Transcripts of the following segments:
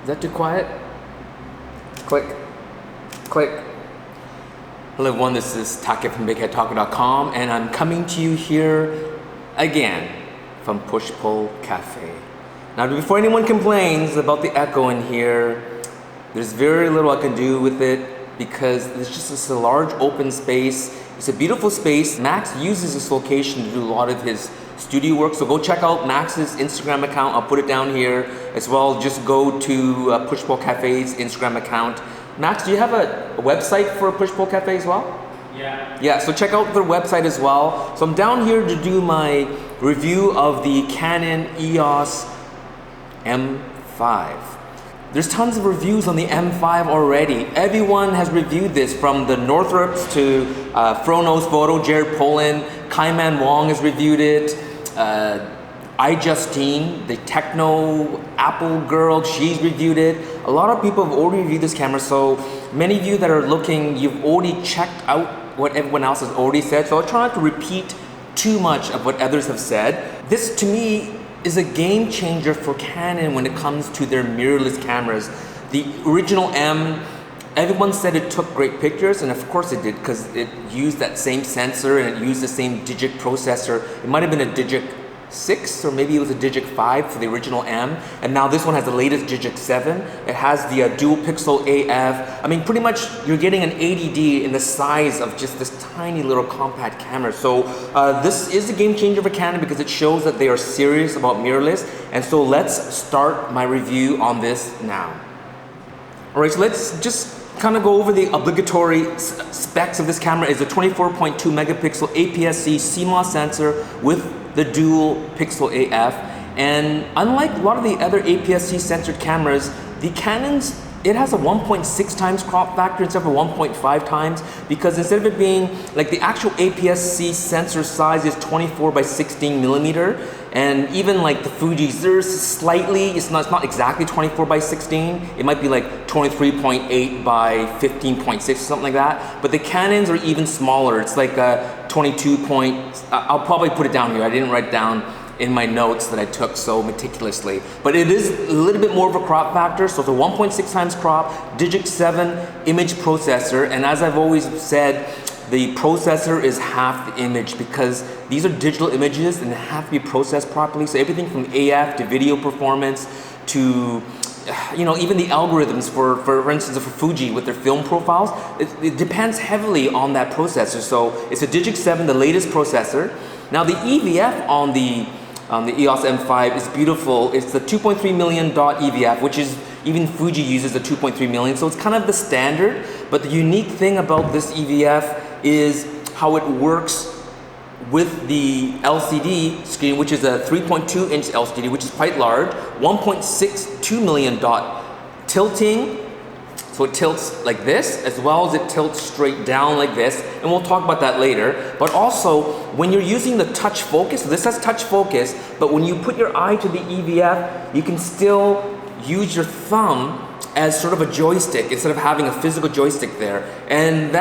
Is that too quiet? Click. Click. Hello everyone, this is Take from bigheadtaco.com and I'm coming to you here again from Push Pull Cafe. Now before anyone complains about the echo in here, there's very little I can do with it because it's just this large open space. It's a beautiful space. Max uses this location to do a lot of his studio work, so go check out Max's Instagram account. I'll put it down here as well. Just go to Push Pull Cafe's Instagram account. Max, do you have a website for Push Pull Cafe as well? Yeah. Yeah, so check out their website as well. So I'm down here to do my review of the Canon EOS M5. There's tons of reviews on the M5 already. Everyone has reviewed this, from the Northrops to Frono's Photo, Jared Polin, Kaiman Wong has reviewed it. iJustine, the techno Apple girl, she's reviewed it. A lot of people have already reviewed this camera, so many of you that are looking, you've already checked out what everyone else has already said, so I'll try not to repeat too much of what others have said. This, to me, is a game changer for Canon when it comes to their mirrorless cameras. The original M, everyone said it took great pictures, and of course it did, because it used that same sensor and it used the same Digic processor. It might have been a Digic 6 or maybe it was a Digic 5 for the original M, and now this one has the latest Digic 7. It has the dual pixel AF. I mean, pretty much you're getting an 80D in the size of just this tiny little compact camera. So this is a game changer for Canon because it shows that they are serious about mirrorless. And so let's start my review on this now. All right, so let's just kind of go over the obligatory specs of this camera. Is a 24.2 megapixel APS-C CMOS sensor with the dual pixel AF, and unlike a lot of the other APS-C censored cameras, the Canon's, it has a 1.6 times crop factor instead of a 1.5 times, because instead of it being like the actual APS-C sensor size is 24 by 16 millimeter, and even like the Fuji's, there's slightly, it's not exactly 24 by 16, it might be like 23.8 by 15.6 or something like that, but the Canons are even smaller. It's like a 22 point, I'll probably put it down here, I didn't write down in my notes that I took so meticulously, but it is a little bit more of a crop factor. So it's a 1.6 times crop, Digic 7 image processor, and as I've always said, the processor is half the image because these are digital images and they have to be processed properly. So everything from AF to video performance to, you know, even the algorithms for instance for Fuji with their film profiles, it depends heavily on that processor. So it's a Digic 7, the latest processor. Now the EVF on the EOS M5 is beautiful. It's the 2.3 million dot EVF, which is, even Fuji uses the 2.3 million, so it's kind of the standard. But the unique thing about this EVF is how it works with the LCD screen, which is a 3.2 inch LCD, which is quite large, 1.62 million dot tilting. So it tilts like this, as well as it tilts straight down like this, and we'll talk about that later. But also, when you're using the touch focus, so this has touch focus, but when you put your eye to the EVF, you can still use your thumb as sort of a joystick instead of having a physical joystick there. And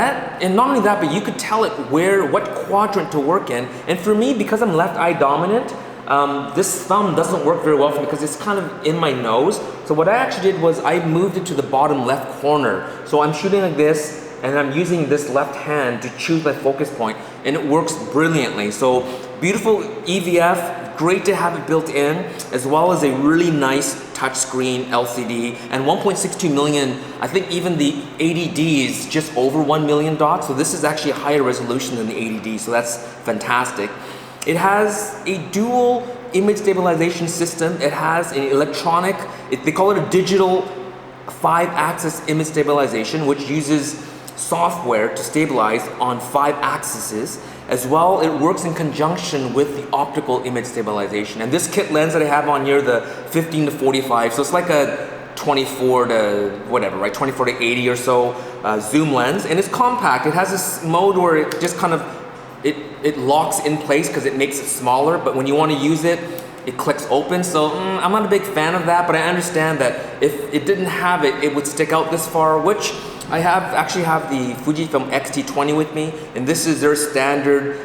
not only that, but you could tell it what quadrant to work in. And for me, because I'm left eye dominant, this thumb doesn't work very well for me because it's kind of in my nose. So what I actually did was I moved it to the bottom left corner. So I'm shooting like this and I'm using this left hand to choose my focus point, and it works brilliantly. So beautiful EVF, great to have it built in, as well as a really nice touchscreen LCD, and 1.62 million, I think even the 80D is just over 1 million dots, so this is actually a higher resolution than the 80D, so that's fantastic. It has a dual image stabilization system. It has an electronic, they call it a digital 5-axis image stabilization, which uses software to stabilize on 5 axes. As well, it works in conjunction with the optical image stabilization. And this kit lens that I have on here, the 15 to 45, so it's like a 24 to whatever, right? 24 to 80 or so zoom lens, and it's compact. It has this mode where it just kind of, it locks in place because it makes it smaller, but when you want to use it, it clicks open. So I'm not a big fan of that, but I understand that if it didn't have it, it would stick out this far, which I actually have the Fujifilm X-T20 with me, and this is their standard,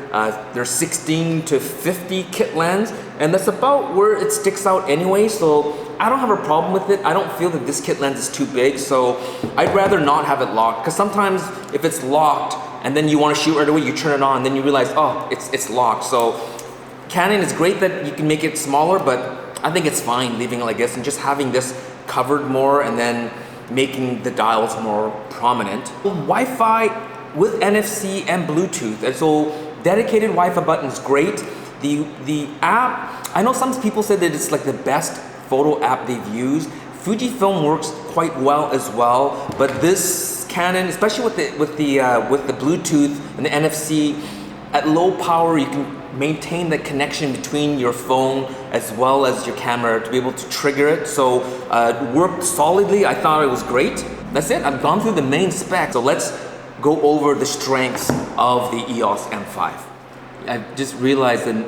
their 16 to 50 kit lens, and that's about where it sticks out anyway, so I don't have a problem with it. I don't feel that this kit lens is too big, so I'd rather not have it locked, because sometimes if it's locked and then you want to shoot right away, you turn it on, and then you realize, oh, it's locked. So Canon is great that you can make it smaller, but I think it's fine leaving it like this and just having this covered more and then making the dials more prominent. Wi-Fi with NFC and Bluetooth, and so dedicated Wi-Fi button is great. The app, I know some people said that it's like the best photo app they've used. Fujifilm works quite well as well, but this Canon, especially with the Bluetooth and the NFC, at low power you can maintain the connection between your phone as well as your camera to be able to trigger it. So it worked solidly. I thought it was great. That's it. I've gone through the main specs. So let's go over the strengths of the EOS M5. I just realized that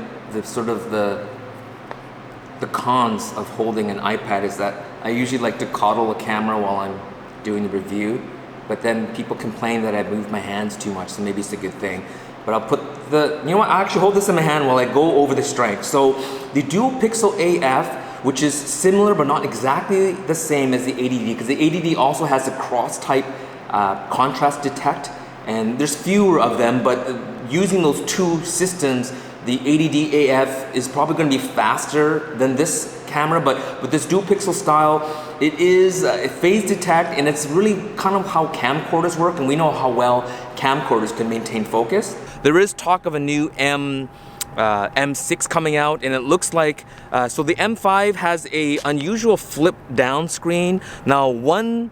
the cons of holding an iPad is that I usually like to coddle a camera while I'm doing the review, but then people complain that I move my hands too much, so maybe it's a good thing. But I'll put you know what, I actually hold this in my hand while I go over the strength. So the dual pixel AF, which is similar but not exactly the same as the 80D, because the 80D also has a cross type contrast detect, and there's fewer of them, but using those two systems, the 80D AF is probably going to be faster than this camera, but with this dual pixel style, it is phase detect, and it's really kind of how camcorders work, and we know how well camcorders can maintain focus. There is talk of a new M6 coming out, and it looks like, so the M5 has a unusual flip down screen. Now, one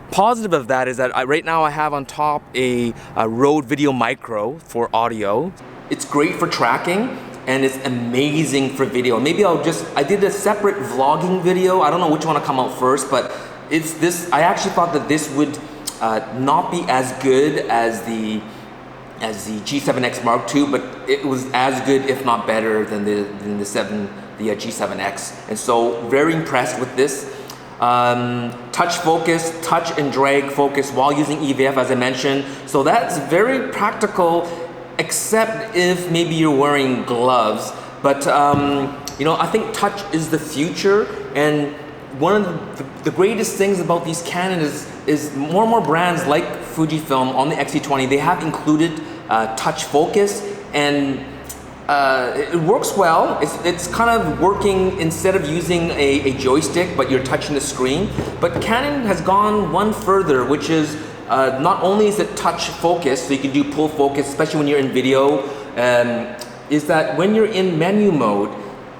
positive of that is that right now I have on top a Rode Video Micro for audio. It's great for tracking, and it's amazing for video. Maybe I did a separate vlogging video. I don't know which one to come out first, but it's this. I actually thought that this would not be as good as the G7X Mark II, but it was as good, if not better, than the G7X. And so very impressed with this. Touch focus, touch and drag focus while using EVF, as I mentioned. So that's very practical, except if maybe you're wearing gloves. But you know, I think touch is the future, and one of the greatest things about these Canon is more and more brands like Fujifilm on the X-T20, they have included touch focus, and it works well. It's kind of working instead of using a joystick, but you're touching the screen. But Canon has gone one further, which is not only is it touch focus, so you can do pull focus, especially when you're in video, is that when you're in menu mode,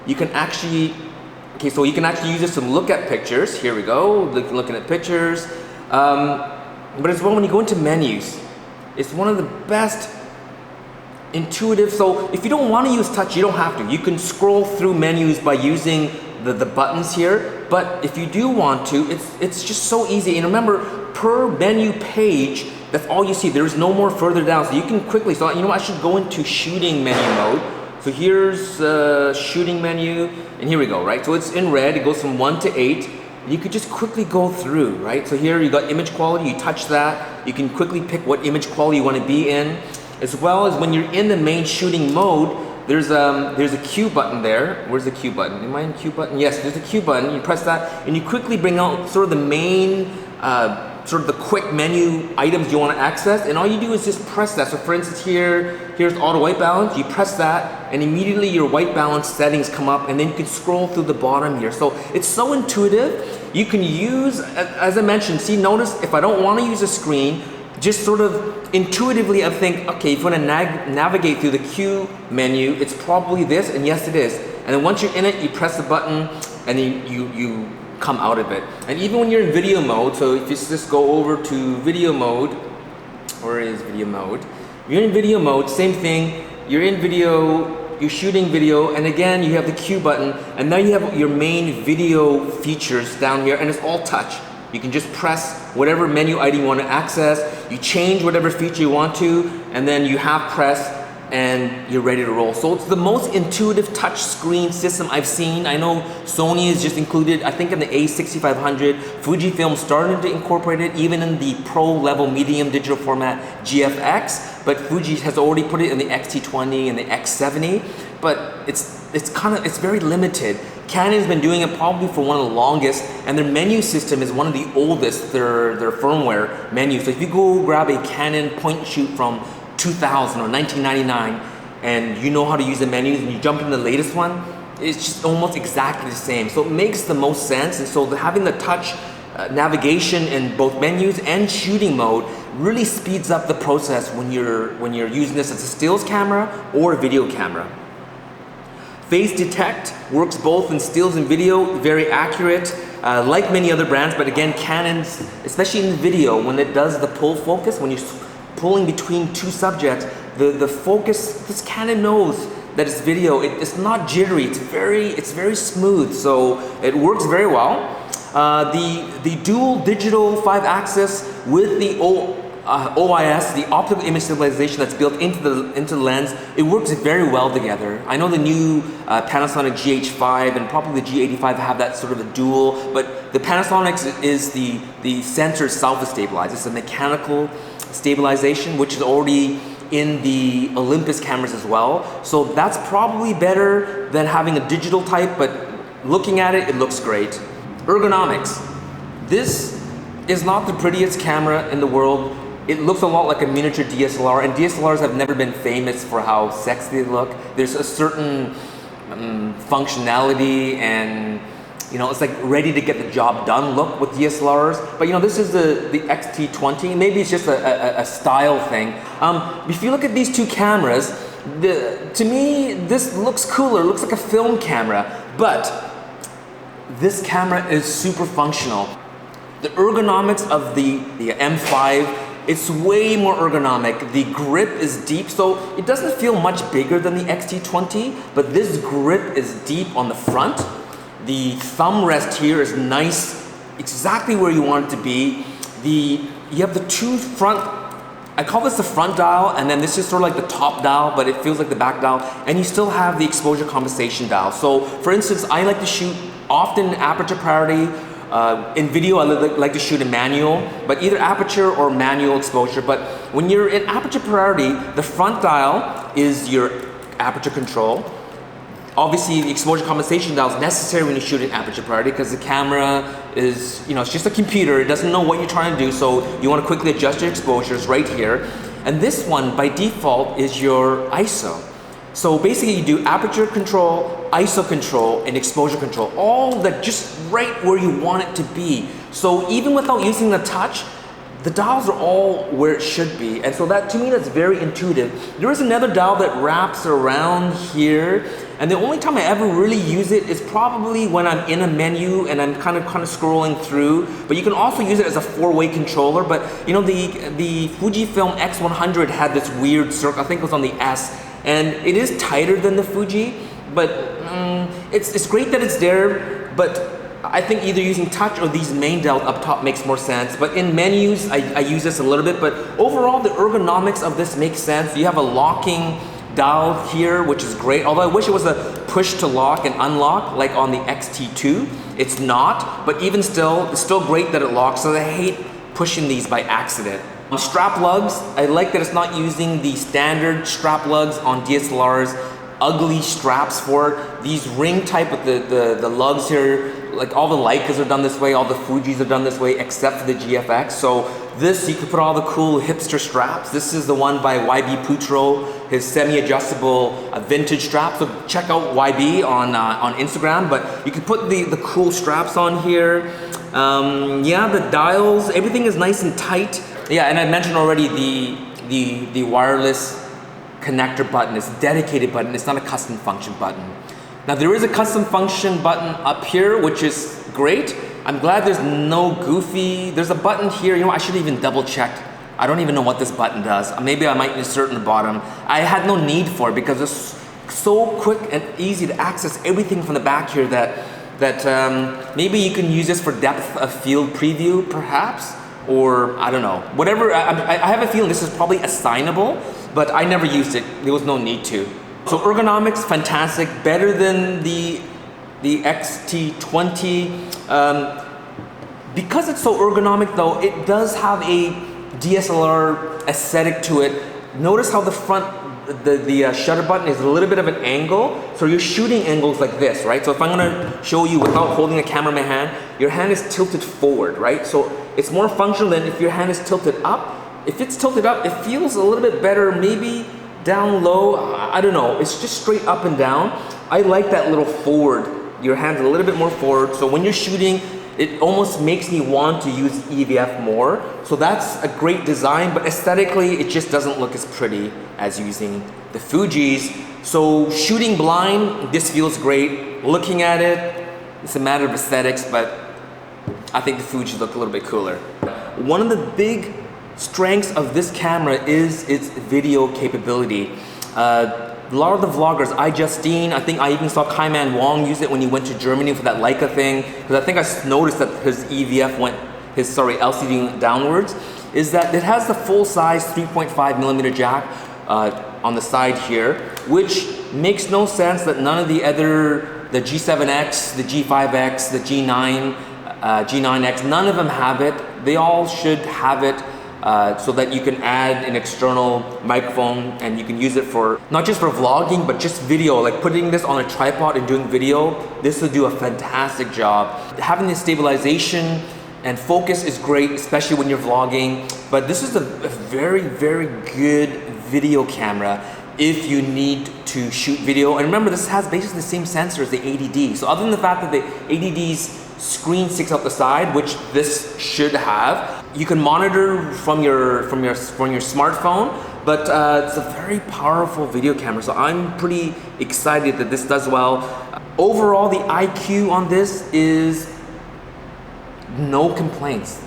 you can actually, so you can actually use this to look at pictures. Here we go, looking at pictures. But as well, when you go into menus, it's one of the best intuitive. So if you don't want to use touch, you don't have to. You can scroll through menus by using the buttons here. But if you do want to, it's just so easy. And remember, per menu page, that's all you see. There's no more further down. So you can quickly, so you know what, I should go into shooting menu mode. So here's shooting menu, and here we go, right? So it's in red, it goes from 1 to 8. You could just quickly go through, right? So here you got image quality, you touch that, you can quickly pick what image quality you want to be in, as well as when you're in the main shooting mode, there's a Q button there. Where's the Q button? Am I in Q button? Yes, there's a Q button. You press that, and you quickly bring out sort of the main, sort of the quick menu items you want to access, and all you do is just press that. So for instance here's auto white balance, you press that, and immediately your white balance settings come up, and then you can scroll through the bottom here. So it's so intuitive. You can use, as I mentioned, see, notice if I don't want to use a screen, just sort of intuitively I think, okay, if you want to navigate through the Q menu, it's probably this, and yes it is. And then once you're in it, you press the button, and then you come out of it. And even when you're in video mode, so if you just go over to video mode, where is video mode? You're in video mode, same thing, you're in video, you're shooting video, and again you have the Q button, and now you have your main video features down here, and it's all touch. You can just press whatever menu item you want to access, you change whatever feature you want to, and then you have press, and you're ready to roll. So it's the most intuitive touch screen system I've seen. I know Sony is just included, I think in the A6500, Fujifilm started to incorporate it even in the pro level medium digital format GFX, but Fuji has already put it in the X-T20 and the X70, but it's very limited. Canon's been doing it probably for one of the longest, and their menu system is one of the oldest, their firmware menu. So if you go grab a Canon point and shoot from 2000 or 1999 and you know how to use the menus and you jump in the latest one, it's just almost exactly the same. So it makes the most sense, and so having the touch navigation in both menus and shooting mode really speeds up the process when you're using this as a stills camera or a video camera. Face detect works both in stills and video, very accurate, like many other brands, but again, Canon's, especially in the video, when it does the pull focus, when you're pulling between two subjects, the focus, this Canon knows that it's video. It's not jittery, it's very smooth, so it works very well. The dual digital 5-axis with the OIS, the optical image stabilization that's built into the lens, it works very well together. I know the new Panasonic GH5 and probably the G85 have that sort of a dual, but the Panasonic is the sensor self-stabilized. It's a mechanical stabilization, which is already in the Olympus cameras as well. So that's probably better than having a digital type, but looking at it, it looks great. Ergonomics. This is not the prettiest camera in the world. It looks a lot like a miniature DSLR, and DSLRs have never been famous for how sexy they look. There's a certain functionality and, you know, it's like ready to get the job done look with DSLRs. But you know, this is the X-T20. Maybe it's just a style thing. If you look at these two cameras, to me, this looks cooler. It looks like a film camera, but this camera is super functional. The ergonomics of the M5, it's way more ergonomic. The grip is deep, so it doesn't feel much bigger than the X-T20, but this grip is deep on the front. The thumb rest here is nice, exactly where you want it to be. You have the two front, I call this the front dial, and then this is sort of like the top dial, but it feels like the back dial, and you still have the exposure compensation dial. So for instance, I like to shoot often aperture priority. In video, I like to shoot in manual, but either aperture or manual exposure. But when you're in aperture priority, the front dial is your aperture control. Obviously, the exposure compensation dial is necessary when you shoot in aperture priority because the camera is, you know, it's just a computer. It doesn't know what you're trying to do, so you want to quickly adjust your exposures right here. And this one, by default, is your ISO. So basically you do aperture control, ISO control, and exposure control, all that just right where you want it to be. So even without using the touch, the dials are all where it should be. And so that, to me, that's very intuitive. There is another dial that wraps around here, and the only time I ever really use it is probably when I'm in a menu and I'm kind of scrolling through. But you can also use it as a 4-way controller. But you know, the Fujifilm X100 had this weird circle, I think it was on the S, and it is tighter than the Fuji, but it's great that it's there, but I think either using touch or these main dials up top makes more sense. But in menus, I use this a little bit, but overall the ergonomics of this makes sense. You have a locking dial here, which is great, although I wish it was a push to lock and unlock like on the X-T2. It's not, but even still, it's still great that it locks, so I hate pushing these by accident. Strap lugs, I like that it's not using the standard strap lugs on DSLRs, ugly straps for it. These ring type with the lugs here, like all the Leicas are done this way, all the Fujis are done this way, except for the GFX. So this, you could put all the cool hipster straps. This is the one by YB Putro, his semi-adjustable vintage strap. So check out YB on Instagram, but you can put the cool straps on here. Yeah, the dials, everything is nice and tight. Yeah, and I mentioned already the wireless connector button. It's a dedicated button. It's not a custom function button. Now there is a custom function button up here, which is great. I'm glad there's no goofy. There's a button here. You know, I should even double check. I don't even know what this button does. Maybe I might insert in the bottom. I had no need for it because it's so quick and easy to access everything from the back here that maybe you can use this for depth of field preview, perhaps. Or I don't know, whatever. I have a feeling this is probably assignable, but I never used it. There was no need to. So ergonomics, fantastic, better than the XT20. Because it's so ergonomic though, it does have a DSLR aesthetic to it. Notice how the front, the shutter button is a little bit of an angle. So you're shooting angles like this, right? So if I'm gonna show you without holding a camera in my hand, your hand is tilted forward, right? So it's more functional than if your hand is tilted up. If it's tilted up, it feels a little bit better, maybe down low, I don't know. It's just straight up and down. I like that little forward. Your hand's a little bit more forward. So when you're shooting, it almost makes me want to use EVF more. So that's a great design, but aesthetically, it just doesn't look as pretty as using the Fujis. So shooting blind, this feels great. Looking at it, it's a matter of aesthetics, but I think the Fujis look a little bit cooler. One of the big strengths of this camera is its video capability. A lot of the vloggers, I think I even saw Kaiman Wong use it when he went to Germany for that Leica thing, because I think I noticed that his EVF LCD went downwards, is that it has the full-size 3.5mm jack on the side here, which makes no sense that none of the G7X, the G5X, the G9, G9X, none of them have it. They all should have it. So that you can add an external microphone and you can use it for, not just for vlogging, but just video, like putting this on a tripod and doing video. This will do a fantastic job. Having the stabilization and focus is great, especially when you're vlogging, but this is a very, very good video camera if you need to shoot video. And remember, this has basically the same sensor as the 80D. So other than the fact that the 80D's screen sticks out the side, which this should have, you can monitor from your smartphone, but it's a very powerful video camera. So I'm pretty excited that this does well. Overall, the IQ on this is no complaints.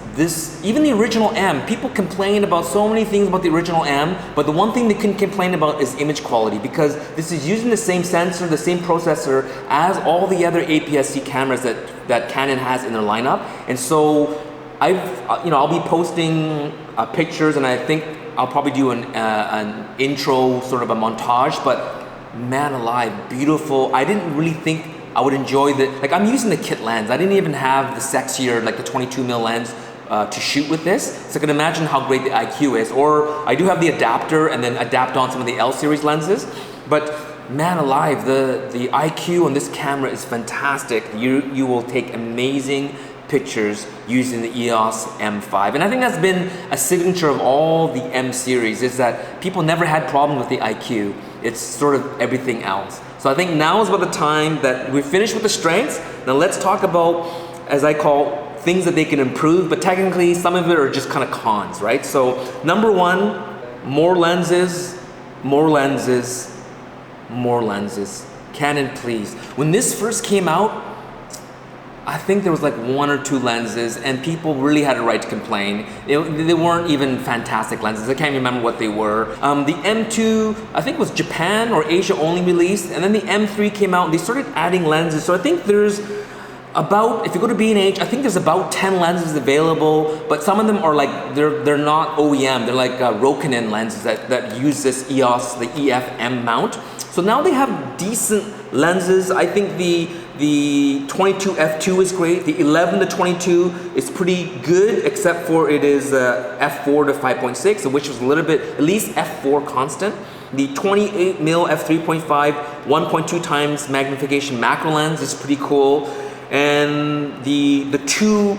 Even the original M, people complain about so many things about the original M, but the one thing they can complain about is image quality, because this is using the same sensor, the same processor as all the other APS-C cameras that Canon has in their lineup. And so I'll be posting pictures, and I think I'll probably do an intro, sort of a montage, but man alive, beautiful. I didn't really think I would enjoy I'm using the kit lens. I didn't even have the sexier, like the 22mm lens to shoot with this. So I can imagine how great the IQ is. Or I do have the adapter and then adapt on some of the L series lenses. But man alive, the IQ on this camera is fantastic. You will take amazing pictures using the EOS M5. And I think that's been a signature of all the M series, is that people never had problem with the IQ. It's sort of everything else. So I think now is about the time that we're finished with the strengths. Now let's talk about, as I call, things that they can improve, but technically some of it are just kind of cons, right? So number one, more lenses, more lenses, more lenses. Canon, please. When this first came out, I think there was like 1 or 2 lenses, and people really had a right to complain. They weren't even fantastic lenses. I can't remember what they were. The M2, I think was Japan or Asia only released, and then the M3 came out and they started adding lenses. So I think there's about, if you go to B&H, I think there's about 10 lenses available, but some of them are like, they're not OEM, they're like Rokinon lenses that use this EOS, the EF-M mount. So now they have decent lenses. I think the 22 f2 is great. The 11 to 22 is pretty good, except for it is f4 to 5.6, which was a little bit, at least f4 constant. The 28mm f3.5, 1.2 times magnification macro lens is pretty cool. And the 2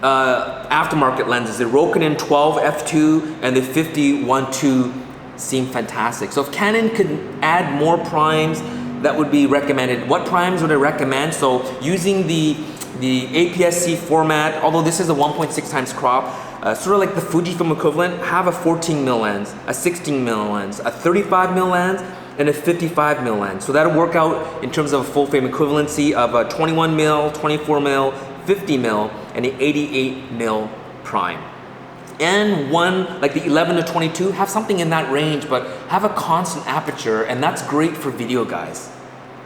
aftermarket lenses, the Rokinon 12 f2 and the 50 1.2 seem fantastic. So if Canon could add more primes, that would be recommended. What primes would I recommend? So using the APS-C format, although this is a 1.6 times crop, sort of like the Fujifilm equivalent, have a 14mm lens, a 16mm lens, a 35mm lens, and a 55mm lens. So that'll work out in terms of a full frame equivalency of a 21mm, 24mm, 50mm, and an 88mm prime. And one, like the 11 to 22, have something in that range, but have a constant aperture, and that's great for video, guys.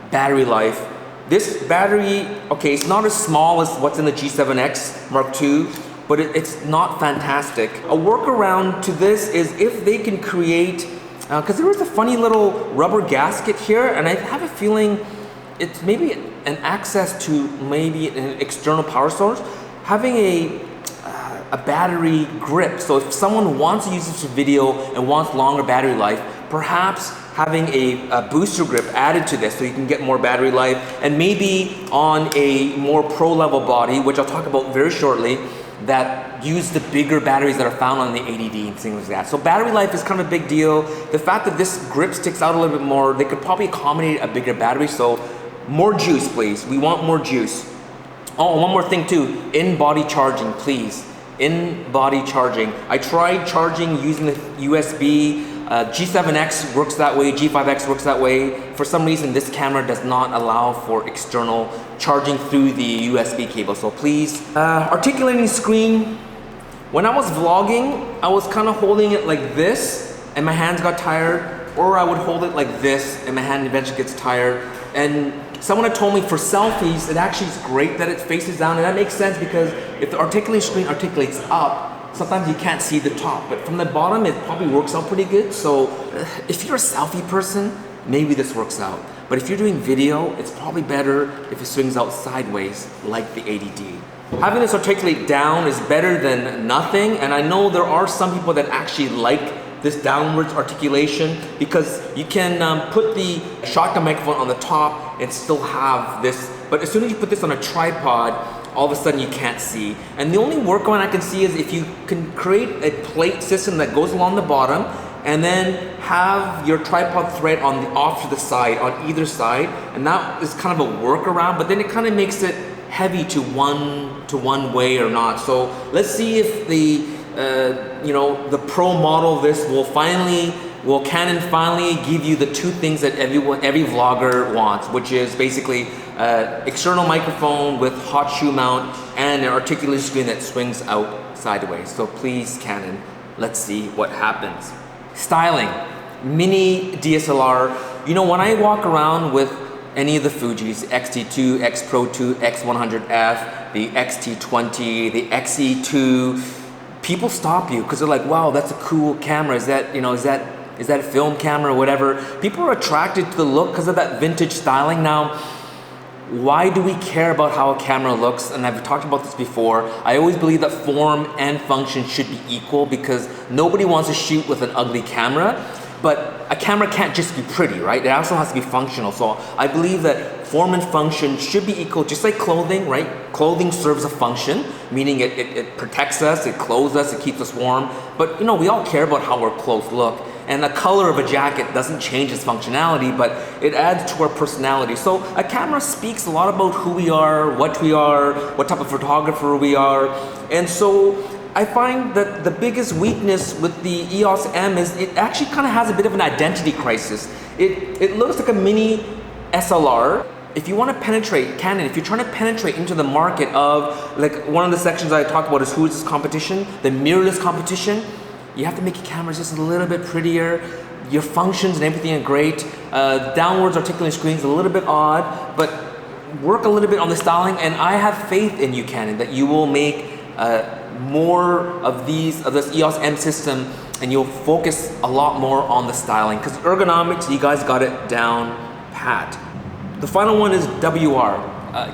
Battery life. This battery, okay, it's not as small as what's in the G7X Mark II, but it's not fantastic. A workaround to this is if they can create because there was a funny little rubber gasket here, and I have a feeling it's maybe an access to maybe an external power source, having a battery grip. So if someone wants to use this for video and wants longer battery life, perhaps having a booster grip added to this so you can get more battery life, and maybe on a more pro level body, which I'll talk about very shortly, that use the bigger batteries that are found on the 80D and things like that. So battery life is kind of a big deal. The fact that this grip sticks out a little bit more, they could probably accommodate a bigger battery, so more juice please, we want more juice. Oh, one more thing too, in-body charging please. In-body charging. I tried charging using the USB, G7X works that way, G5X works that way. For some reason this camera does not allow for external charging through the USB cable, so please. Articulating screen. When I was vlogging, I was kind of holding it like this and my hands got tired, or I would hold it like this and my hand eventually gets tired. And someone had told me for selfies, it actually is great that it faces down, and that makes sense because if the articulating screen articulates up, sometimes you can't see the top, but from the bottom it probably works out pretty good. So if you're a selfie person, maybe this works out. But if you're doing video, it's probably better if it swings out sideways like the 80D. Having this articulate down is better than nothing, and I know there are some people that actually like this downwards articulation because you can put the shotgun microphone on the top and still have this, but as soon as you put this on a tripod, all of a sudden you can't see. And the only workaround I can see is if you can create a plate system that goes along the bottom and then have your tripod thread on the off to the side, on either side, and that is kind of a workaround, but then it kind of makes it heavy to one way or not. So let's see if the the pro model of this will Canon finally give you the two things that every vlogger wants, which is basically external microphone with hot shoe mount and an articulated screen that swings out sideways. So please, Canon, let's see what happens. Styling, mini DSLR. You know, when I walk around with any of the Fujis, X-T2, X Pro 2, X100F, the X-T20, the XE2, people stop you because they're like, wow, that's a cool camera. Is that a film camera or whatever? People are attracted to the look because of that vintage styling. Now, why do we care about how a camera looks? And I've talked about this before. I always believe that form and function should be equal because nobody wants to shoot with an ugly camera, but a camera can't just be pretty, right? It also has to be functional. So I believe that form and function should be equal, just like clothing, right? Clothing serves a function, meaning it protects us, it clothes us, it keeps us warm. But you know, we all care about how our clothes look. And the color of a jacket doesn't change its functionality, but it adds to our personality. So a camera speaks a lot about who we are, what type of photographer we are. And so I find that the biggest weakness with the EOS M is it actually kind of has a bit of an identity crisis. It looks like a mini SLR. If you want to penetrate, Canon, if you're trying to penetrate into the market of, like one of the sections I talked about is who is this competition, the mirrorless competition, you have to make your cameras just a little bit prettier. Your functions and everything are great. Downwards articulating screens a little bit odd, but work a little bit on the styling, and I have faith in you, Canon, that you will make more of this EOS M system, and you'll focus a lot more on the styling because ergonomics, you guys got it down pat. The final one is WR.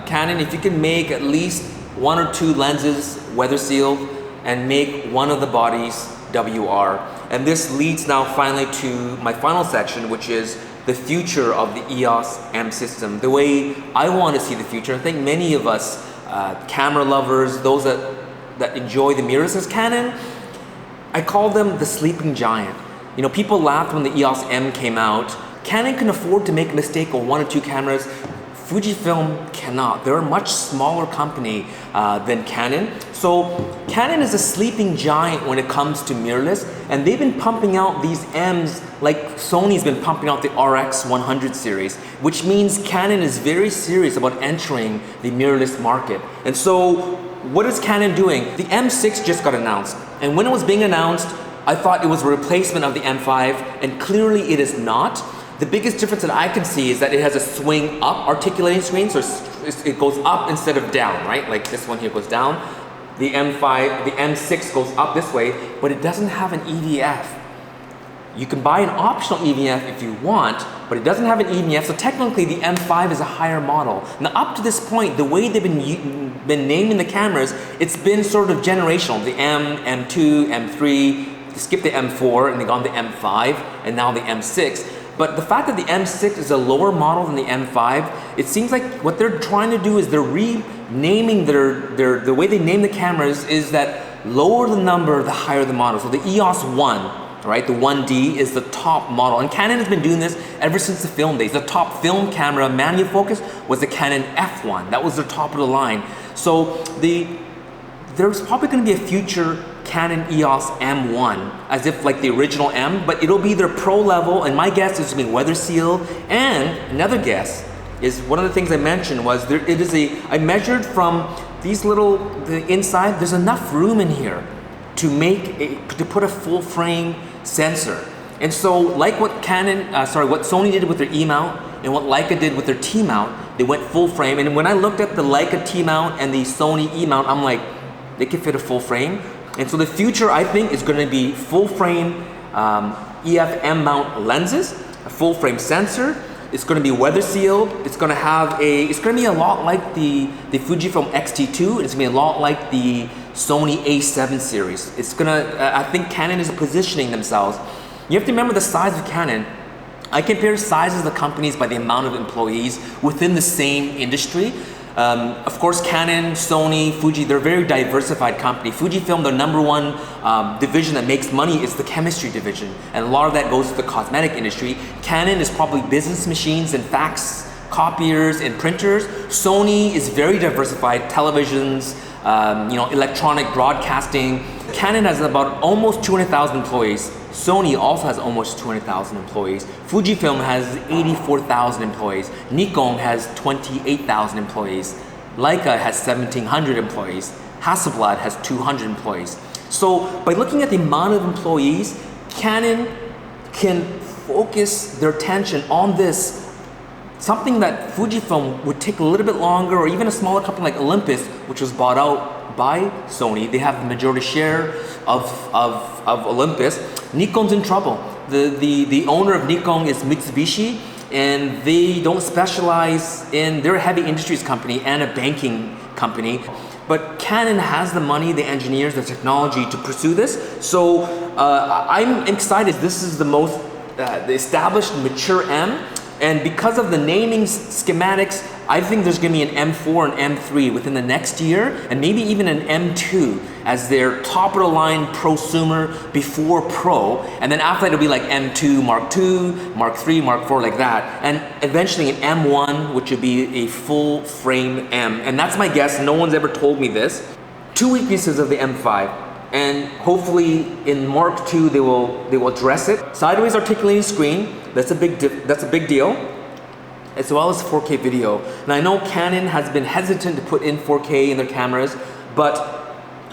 Canon, if you can make at least one or two lenses weather sealed and make one of the bodies WR. And this leads now finally to my final section, which is the future of the EOS M system. The way I want to see the future. I think many of us, camera lovers, those that enjoy the mirrorless Canon, I call them the sleeping giant. You know, people laughed when the EOS M came out. Canon can afford to make a mistake of one or two cameras. Fujifilm cannot. They're a much smaller company than Canon. So Canon is a sleeping giant when it comes to mirrorless, and they've been pumping out these M's like Sony's been pumping out the RX 100 series, which means Canon is very serious about entering the mirrorless market. And so what is Canon doing? The M6 just got announced, and when it was being announced, I thought it was a replacement of the M5, and clearly it is not. The biggest difference that I can see is that it has a swing up articulating screen, so it goes up instead of down, right? Like this one here goes down. The M6 goes up this way, but it doesn't have an EDF. You can buy an optional EVF if you want, but it doesn't have an EVF, so technically the M5 is a higher model. Now up to this point, the way they've been naming the cameras, it's been sort of generational. The M, M2, M3, they skipped the M4 and they got the M5, and now the M6. But the fact that the M6 is a lower model than the M5, it seems like what they're trying to do is they're renaming the way they name the cameras is that lower the number, the higher the model. So the EOS 1, right, the 1D is the top model. And Canon has been doing this ever since the film days. The top film camera manual focus was the Canon F1. That was the top of the line. So there's probably going to be a future Canon EOS M1, as if like the original M, but it'll be their pro level, and my guess is it's going to be weather sealed. And another guess is one of the things I mentioned was I measured from these the inside, there's enough room in here to put a full frame sensor. And so like what what Sony did with their E mount and what Leica did with their T mount, they went full frame. And when I looked at the Leica T mount and the Sony E mount, I'm like, they can fit a full frame. And so the future, I think, is going to be full frame EF M mount lenses, a full frame sensor. It's going to be weather sealed. It's going to be a lot like the Fujifilm X-T2. It's going to be a lot like the Sony A7 series. I think Canon is positioning themselves. You have to remember the size of Canon. I compare sizes of the companies by the amount of employees within the same industry. Of course, Canon, Sony, Fuji, they're a very diversified company. Fujifilm, their number one division that makes money is the chemistry division. And a lot of that goes to the cosmetic industry. Canon is probably business machines and fax copiers and printers. Sony is very diversified, televisions, electronic broadcasting. Canon has about almost 200,000 employees. Sony also has almost 200,000 employees. Fujifilm has 84,000 employees. Nikon has 28,000 employees. Leica has 1,700 employees. Hasselblad has 200 employees. So by looking at the amount of employees, Canon can focus their attention on this. Something that Fujifilm would take a little bit longer, or even a smaller company like Olympus, which was bought out by Sony. They have the majority share of Olympus. Nikon's in trouble. The owner of Nikon is Mitsubishi, and they don't specialize they're a heavy industries company and a banking company. But Canon has the money, the engineers, the technology to pursue this. So I'm excited. This is the established mature M. And because of the naming schematics, I think there's going to be an M4 and M3 within the next year, and maybe even an M2 as their top of the line prosumer before Pro. And then after that, it'll be like M2, Mark II, Mark III, Mark IV, like that. And eventually an M1, which would be a full frame M. And that's my guess. No one's ever told me this. Two weaknesses of the M5. And hopefully in Mark II they will address it. Sideways articulating screen, that's a big deal, as well as 4K video. And I know Canon has been hesitant to put in 4K in their cameras, but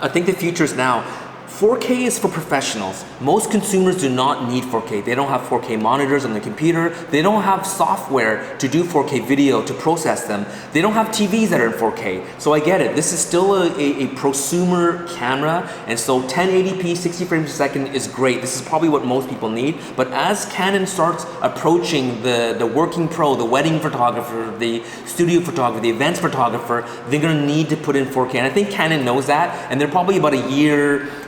I think the future is now. 4K is for professionals. Most consumers do not need 4K. They don't have 4K monitors on the computer. They don't have software to do 4K video to process them. They don't have TVs that are in 4K. So I get it. This is still a prosumer camera, and so 1080p, 60 frames a second is great. This is probably what most people need. But as Canon starts approaching the working pro, the wedding photographer, the studio photographer, the events photographer, they're gonna need to put in 4K. And I think Canon knows that, and they're probably about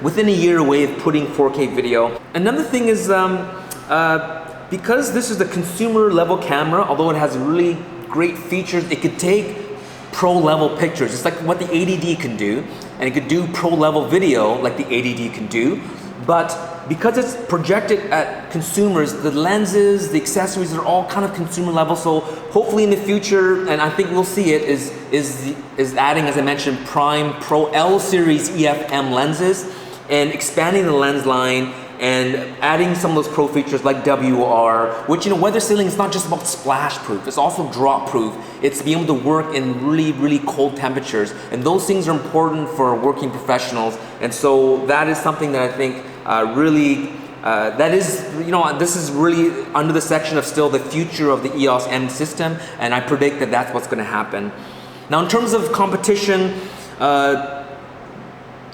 within a year away of putting 4K video. Another thing is, because this is the consumer level camera, although it has really great features, it could take pro level pictures. It's like what the 80D can do, and it could do pro level video like the 80D can do. But because it's projected at consumers, the lenses, the accessories are all kind of consumer level. So hopefully in the future, and I think we'll see it, is adding, as I mentioned, Prime Pro L series EF M lenses, and expanding the lens line and adding some of those pro features like WR, which, weather sealing is not just about splash proof, it's also drop proof. It's being able to work in really, really cold temperatures, and those things are important for working professionals. And so that is something that I think this is really under the section of still the future of the EOS M system, and I predict that that's what's going to happen. Now in terms of competition,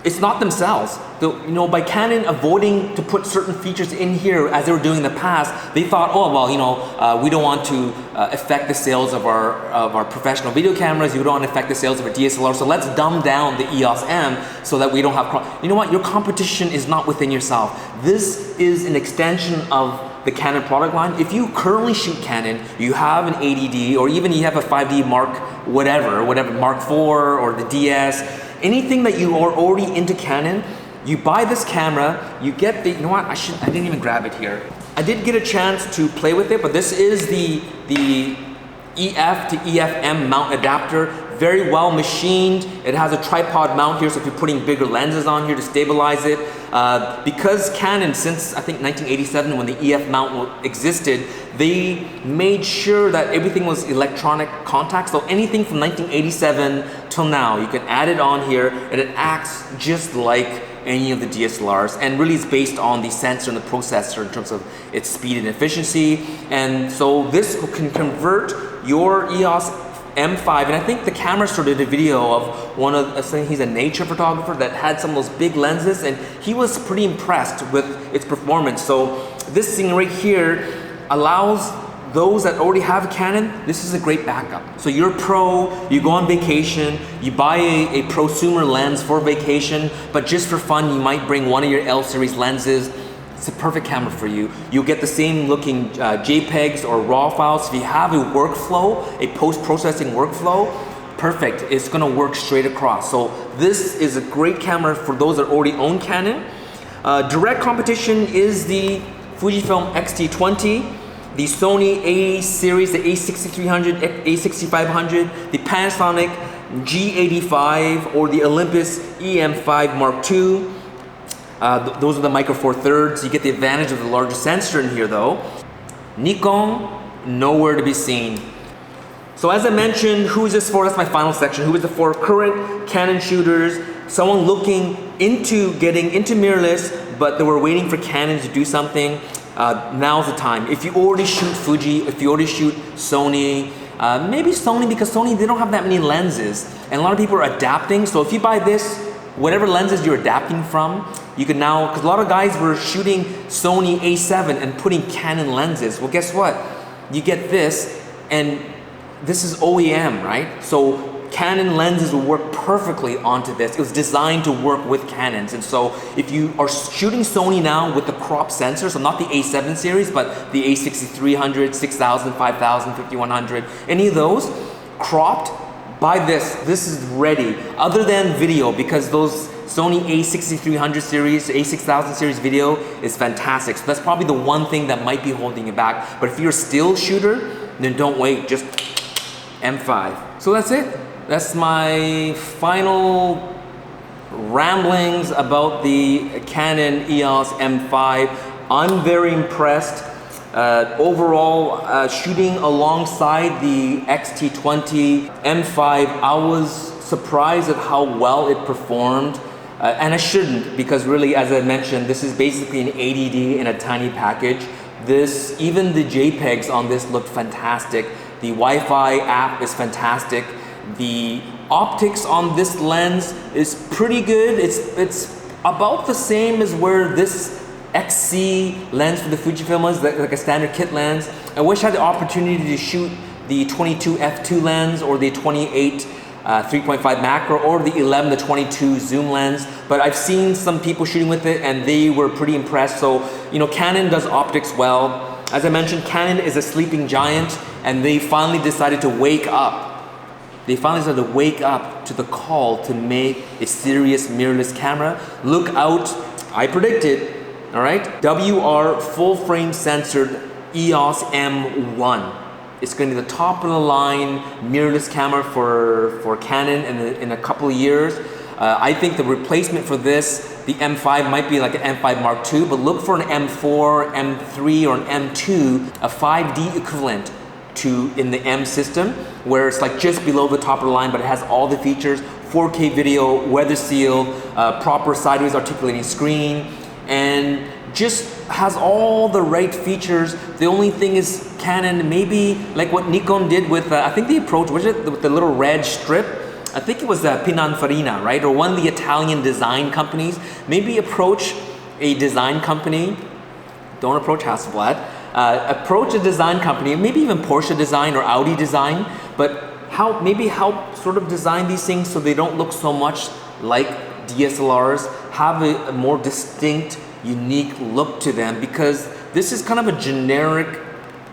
it's not themselves. by Canon avoiding to put certain features in here as they were doing in the past, they thought, oh well, we don't want to affect the sales of our professional video cameras. We don't want to affect the sales of our DSLR. So let's dumb down the EOS M so that we don't have. You know what? Your competition is not within yourself. This is an extension of the Canon product line. If you currently shoot Canon, you have an 80D, or even you have a 5D Mark whatever Mark IV or the DS, anything that you are already into Canon, you buy this camera, you get the, I didn't even grab it here. I did get a chance to play with it, but this is the EF to EF-M mount adapter. Very well machined. It has a tripod mount here, so if you're putting bigger lenses on here to stabilize it. Because Canon, since I think 1987 when the EF mount existed, they made sure that everything was electronic contact. So anything from 1987 till now, you can add it on here and it acts just like any of the DSLRs, and really is based on the sensor and the processor in terms of its speed and efficiency. And so this can convert your EOS M5, and I think the camera store did a video of he's a nature photographer that had some of those big lenses, and he was pretty impressed with its performance. So this thing right here allows those that already have a Canon, this is a great backup. So you're a pro, you go on vacation, you buy a prosumer lens for vacation, but just for fun, you might bring one of your L series lenses. It's a perfect camera for you. You'll get the same looking JPEGs or RAW files. If you have a workflow, a post-processing workflow, perfect. It's gonna work straight across. So this is a great camera for those that already own Canon. Direct competition is the Fujifilm X-T20, the Sony A series, the A6300, A6500, the Panasonic G85, or the Olympus EM5 Mark II. Those are the micro four thirds. You get the advantage of the larger sensor in here though. Nikon, nowhere to be seen. So as I mentioned, who is this for? That's my final section. Who is it for? Current Canon shooters, someone looking into getting into mirrorless, but they were waiting for Canon to do something. Now's the time. If you already shoot Fuji, if you already shoot Sony, maybe Sony, because Sony, they don't have that many lenses, and a lot of people are adapting. So if you buy this, whatever lenses you're adapting from, you can now, because a lot of guys were shooting Sony A7 and putting Canon lenses. Well, guess what? You get this, and this is OEM, right? So Canon lenses will work perfectly onto this. It was designed to work with Canons. And so if you are shooting Sony now with the crop sensor, so not the A7 series, but the A6300, 6000, 5000, 5100, any of those, cropped, buy this. This is ready. Other than video, because those Sony A6300 series, A6000 series video is fantastic. So that's probably the one thing that might be holding you back. But if you're a still shooter, then don't wait, just M5. So that's it. That's my final ramblings about the Canon EOS M5. I'm very impressed. Overall, shooting alongside the X-T20 M5, I was surprised at how well it performed. And I shouldn't, because really, as I mentioned, this is basically an 80D in a tiny package. Even the JPEGs on this looked fantastic. The Wi-Fi app is fantastic. The optics on this lens is pretty good. It's about the same as where this XC lens for the Fujifilm is, like a standard kit lens. I wish I had the opportunity to shoot the 22 f2 lens or the 28 3.5 macro or the 11 to 22 zoom lens, but I've seen some people shooting with it and they were pretty impressed. So, Canon does optics well. As I mentioned, Canon is a sleeping giant, and they finally decided to wake up. They finally decided to wake up to the call to make a serious mirrorless camera. Look out, I predict it, all right? WR full frame censored EOS M1. It's going to be the top of the line mirrorless camera for Canon in a couple of years. I think the replacement for this, the M5, might be like an M5 Mark II, but look for an M4, M3, or an M2, a 5D equivalent in the M system, where it's like just below the top of the line, but it has all the features: 4K video, weather sealed, proper sideways articulating screen, and just has all the right features. The only thing is Canon, maybe like what Nikon did with, I think the approach, was it with the little red strip? I think it was Pininfarina, right? Or one of the Italian design companies. Maybe approach a design company. Don't approach Hasselblad. Approach a design company, maybe even Porsche design or Audi design, but maybe help sort of design these things so they don't look so much like DSLRs, have a more distinct, unique look to them, because this is kind of a generic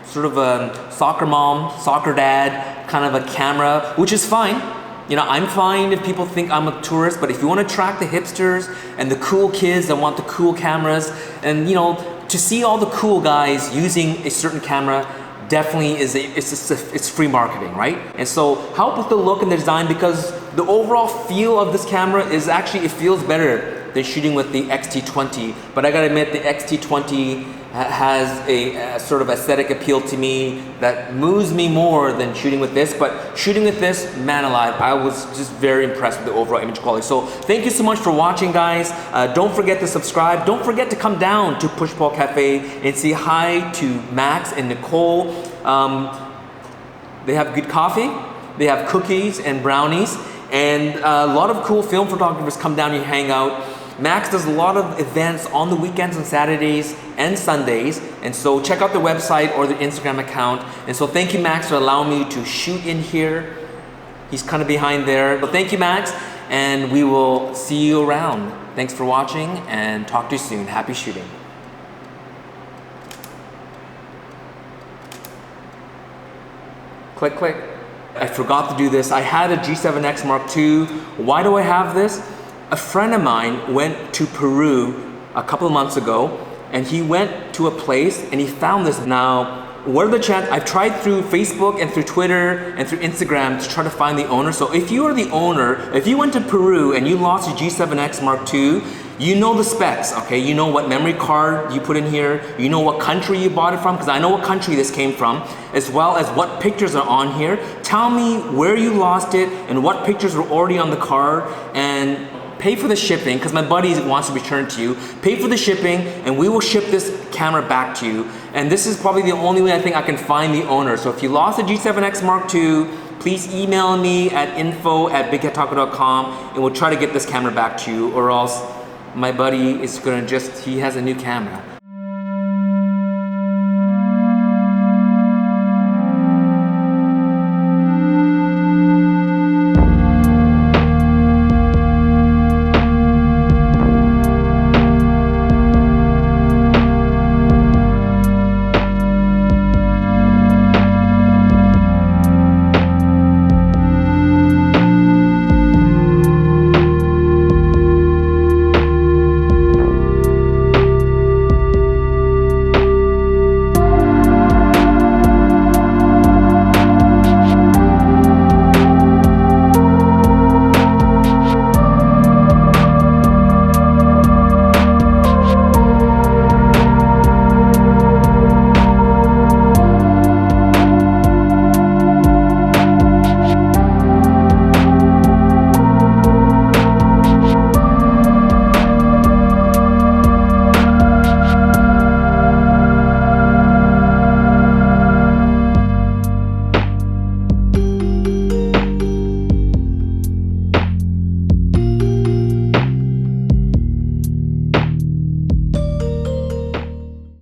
sort of a soccer mom, soccer dad kind of a camera, which is fine. You know, I'm fine if people think I'm a tourist, but if you want to attract the hipsters and the cool kids that want the cool cameras, and you know, to see all the cool guys using a certain camera definitely is it's free marketing, right? And so help with the look and the design, because the overall feel of this camera is actually, it feels better than shooting with the X-T20. But I gotta admit, the X-T20 has a sort of aesthetic appeal to me that moves me more than shooting with this. But shooting with this, man alive, I was just very impressed with the overall image quality. So thank you so much for watching, guys. Don't forget to subscribe. Don't forget to come down to Push Pull Cafe and say hi to Max and Nicole. They have good coffee, they have cookies and brownies, and a lot of cool film photographers come down and hang out. Max does a lot of events on the weekends and Saturdays and Sundays, and so check out the website or the Instagram account. And so thank you, Max, for allowing me to shoot in here. He's kind of behind there. But thank you, Max, and we will see you around. Thanks for watching, and talk to you soon. Happy shooting. Click, click. I forgot to do this. I had a G7X Mark II. Why do I have this? A friend of mine went to Peru a couple of months ago, and he went to a place and he found this. Now, what are the chances? I've tried through Facebook and through Twitter and through Instagram to try to find the owner. So if you are the owner, if you went to Peru and you lost your G7X Mark II, you know the specs, okay? You know what memory card you put in here, you know what country you bought it from, because I know what country this came from, as well as what pictures are on here. Tell me where you lost it and what pictures were already on the card, and pay for the shipping, because my buddy wants to return to you. Pay for the shipping, and we will ship this camera back to you. And this is probably the only way I think I can find the owner. So if you lost a G7X Mark II, please email me at info@bigheadtaco.com, and we'll try to get this camera back to you, or else my buddy is gonna he has a new camera.